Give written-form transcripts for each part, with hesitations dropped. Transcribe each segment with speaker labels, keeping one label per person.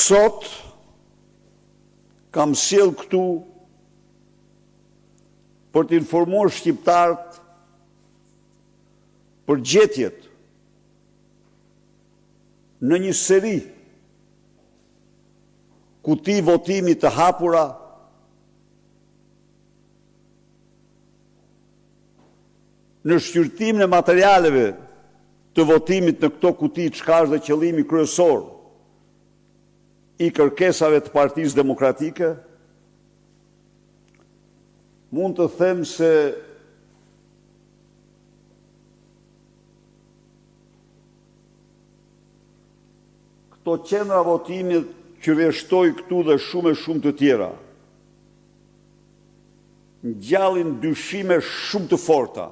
Speaker 1: Sot kam sjell këtu për të informuar shqiptarët për gjetjet në një seri kuti votimi të hapura në shqyrtimin e materialeve të votimit në këto kuti, çka është dhe qëllimi kryesor i kërkesave të Partisë Demokratike, mund të them se këto qendra votimit që vjeshtoj këtu dhe shumë të tjera, ngjallin dyshime shumë të forta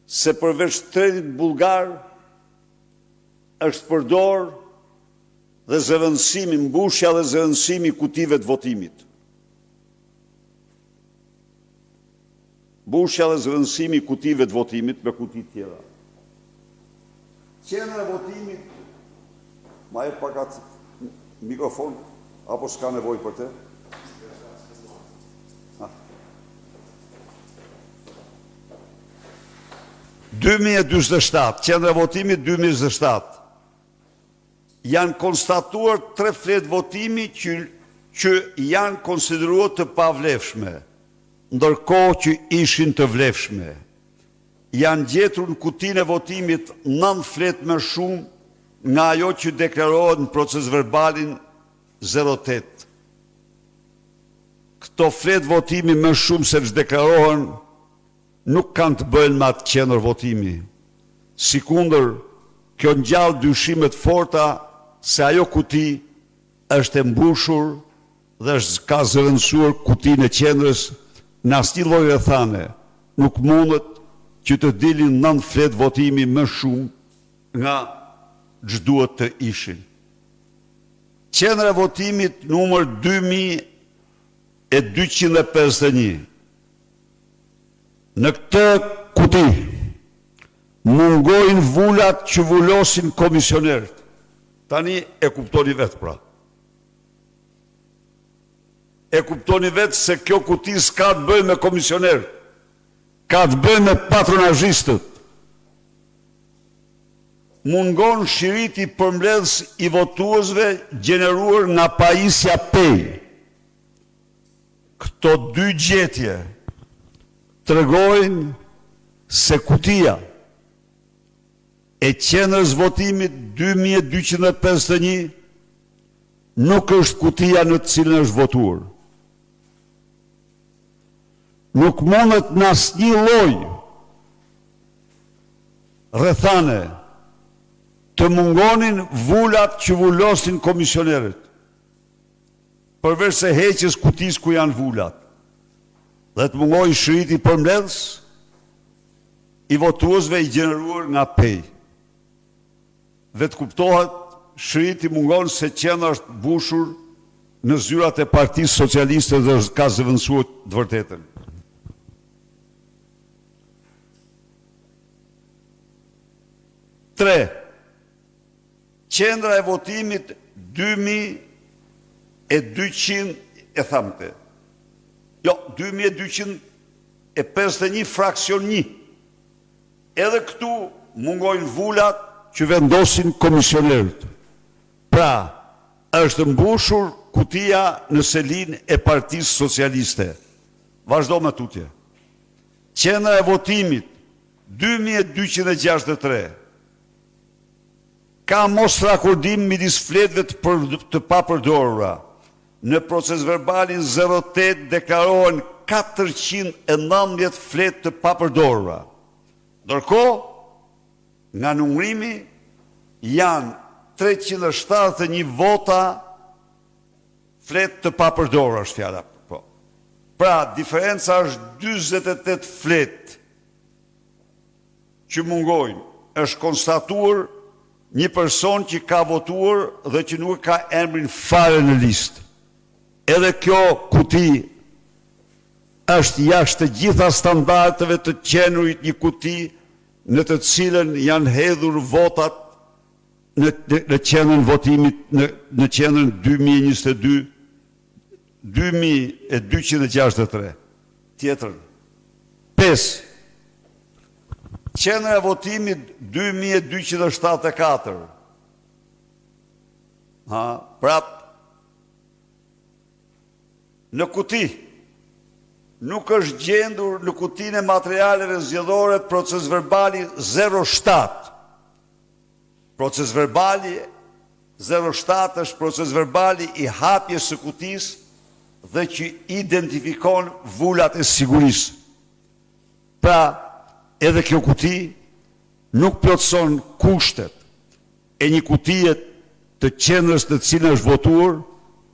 Speaker 1: se përveç tretit bullgar është përdor dhe zëvendësimi, mbushja dhe zëvendësimi kutive të votimit. Mbushja dhe zëvendësimi kutive të votimit me kuti të tjera. Qendra e votimit, ma e pakat mikrofon, apo s'ka nevojë për te? 2027, qendra e votimit 2027. Janë konstatuar 3 fletë votimi që janë konsideruar të pavlefshme, ndërkohë që ishin të vlefshme. Janë gjetur në kutinë e votimit 9 fletë më shumë nga ajo që deklarohet në proces verbalin 08. Këto fletë votimi më shumë se që deklarohen nuk kanë të bëjnë me atë qendër votimi. Sikundër, kjo ngjall dyshimet forta se ajo kuti është e mbushur dhe ka zëvendësuar kutinë e qendrës në asnjë lloj rrethane. Nuk mundet që të dilin 9 fletë votimi më shumë nga ç'duhet të ishin. Qendra e votimit numër 2251. Në këtë kuti mungojnë vullat që vullosin komisionerët. Tani e kuptoni vetë pra. E kuptoni vetë se kjo kuti s'ka të bëjë me komisionerët, ka të bëjë me patronazhistët. Mungon shiriti përmbledhës i votuesve gjeneruar nga pajisja pej. Këto 2 gjetje tregojnë se kutia e qendrës votimit 2251 nuk është kutia në të cilën është votuar. Nuk mundet në asnjë lloj rrethane të mungonin vullat që vullosin komisionerët, përveç se heqjes kutisë ku janë vullat, dhe të mungoj shiriti përmbledhës i votuesve i gjeneruar nga pej. Dhe të kuptohet, shiriti mungon se qendra është mbushur në zyrat e Partisë Socialiste dhe ka zëvendësuar të vërtetën. Tre, qendra e votimit 2200 e thamte. Jo, 2251 fraksion 1. Edhe këtu mungojnë vullat që vendosin komisionerët. Pra, është mbushur kutia në selin e Partisë Socialiste. Vazhdo me tutje. Qendra e votimit 2263 ka mos rakordim midis fletëve të papërdorura. Në proces verbalin 08 deklarohen 419 fletë të papërdorura. Ndërkohë, nga numërimi janë 371 vota fletë të papërdorura, është fjala. Pra, diferenca është 48 fletë që mungojnë. Është konstatuar një person që ka votuar dhe që nuk ka emrin fare në listë. Edhe kjo kuti është jashtë të gjitha standardeve të qenurit një kuti në të cilën janë hedhur votat në qendrën votimit në qendrën 2022 2263. Tjetër 5. Qendra e votimit 2274. Prap në kuti nuk është gjendur në kutinë e materialeve zgjedhore proces verbali 07. Proces verbali 07 është proces verbali i hapjes së kutisë dhe që identifikon vullat e sigurisë. Pra, edhe kjo kuti nuk plotëson kushtet e një kutie të qendrës në cilën është votuar,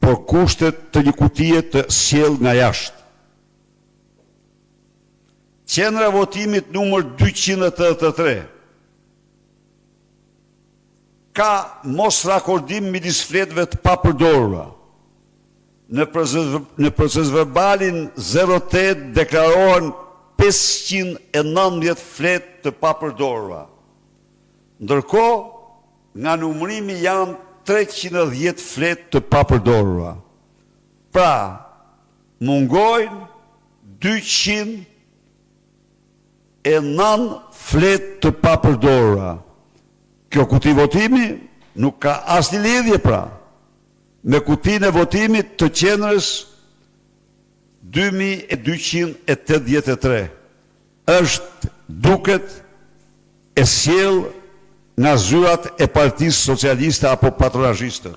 Speaker 1: por kushtet të një kutie të sjellë nga jashtë. Qendra e votimit numër 283 ka mos rakordim midis fletëve të papërdorura. Në proces verbalin 08 deklarohen 590 fletë të papërdorura. Ndërkohë, nga numërimi janë 310 fletë të papërdorura. Pra, mungojnë 209 fletë të papërdorura. Kjo kuti votimi nuk ka asnjë lidhje pra me kutinë e votimit të qendrës 2283. Është duket e sjell nga zyrat e Partisë Socialiste apo patronazhiste.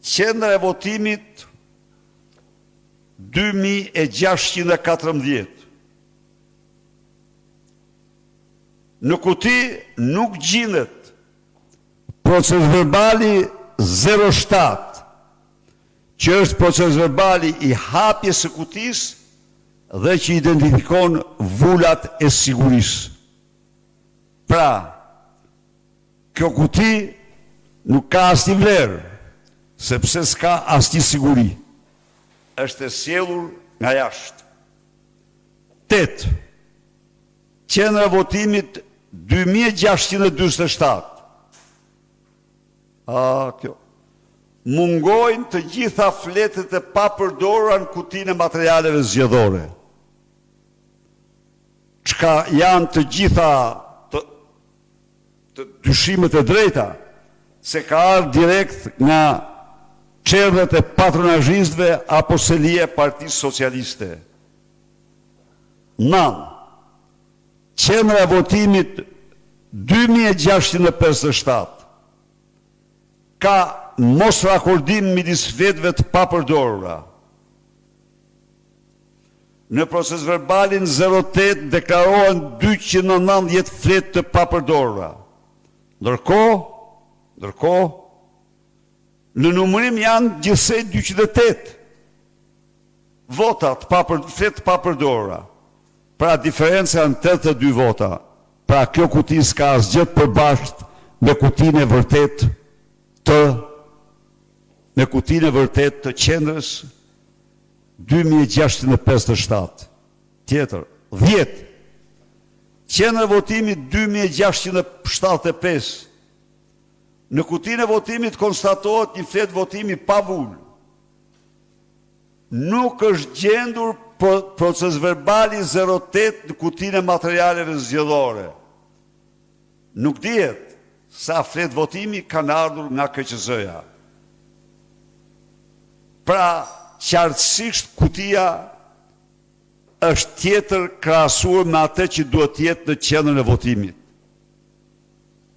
Speaker 1: Qendra e votimit 2614. Në kuti nuk gjendet proces verbali 07, që është proces verbali i hapjes së kutisë dhe që identifikon vullat e sigurisë. Pra, kjo kuti nuk ka asnjë vlerë, sepse s'ka asnjë siguri. Është e sjellur nga jashtë. 8. Qendra e votimit 2647. Kjo. Mungojnë të gjitha fletët e papërdorura në kutinë e materialeve zgjedhore. Çka janë të gjitha të dyshimet e drejta se ka ardhur direkt nga çerdhet e patronazhistëve apo selia e Partisë Socialiste. 9. Qendra e votimit 2657 ka mos rakordim midis fletëve të papërdorura. Në proces verbalin 08 deklarohen 290 fletë të papërdorura. Ndërkohë, në numërim janë gjithsej 208 vota të fletë të papërdorura. Pra diferenca janë 82 vota. Pra kjo kuti s'ka asgjë të përbashkët me kutinë e vërtet të qendrës 2657. Tjetër, 10. Qendra e votimit 2675. Në kutinë e votimit konstatohet një fletë votimi pa vull. Nuk është gjendur proces verbali 08 në kutinë e materialeve zgjedhore. Nuk dihet sa fletë votimi kanë ardhur nga KQZ-ja. Pra, qartësisht kutia është tjetër krahasuar me atë që duhet të jetë në qendrën e votimit.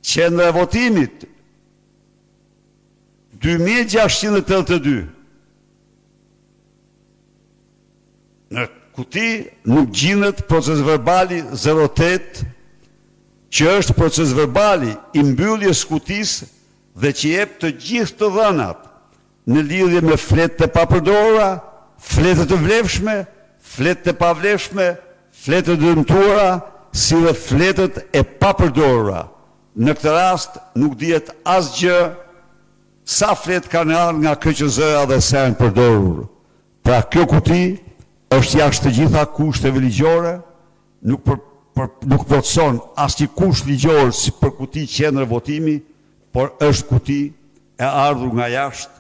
Speaker 1: Qendra e votimit 2682. Në kuti nuk gjendet proces verbali 08, që është proces verbali i mbylljes kutisë dhe që jep të gjithë të dhënat në lidhje me fletët e papërdorura, fletët e vlefshme, fletët e pavlefshme, fletët e dëmtuara, si dhe fletët e papërdorura. Në këtë rast nuk dihet asgjë sa fletë kanë ardhur nga KQZ-ja dhe sa janë përdorur. Pra kjo kuti është jashtë të gjitha kushteve ligjore, nuk nuk votëson asnjë kusht ligjor si për kuti qendër votimi, por është kuti e ardhur nga jashtë,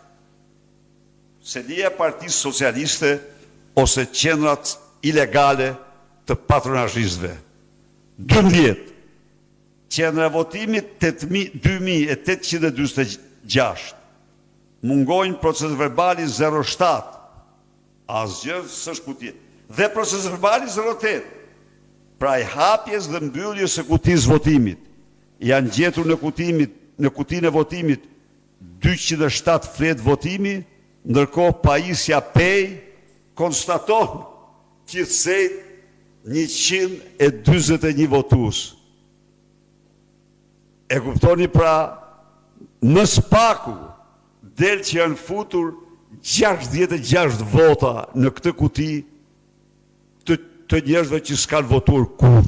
Speaker 1: selia e Partisë Socialiste ose qendrat ilegale të patronazhistëve. 12. Qendra e votimit 2846. Mungojnë proces verbali 07. Asgjë s'është kuti. Dhe proces verbali 08. Pra i hapjes dhe mbylljes së kutisë votimit. Janë gjetur në kutinë e votimit 207 fletë votimi, ndërkohë pajisja Pej konstaton gjithsej 141 votues. E kuptoni pra, në spaku del që janë futur 66 vota në këtë kuti të njerëzve që s'kanë votuar kurrë.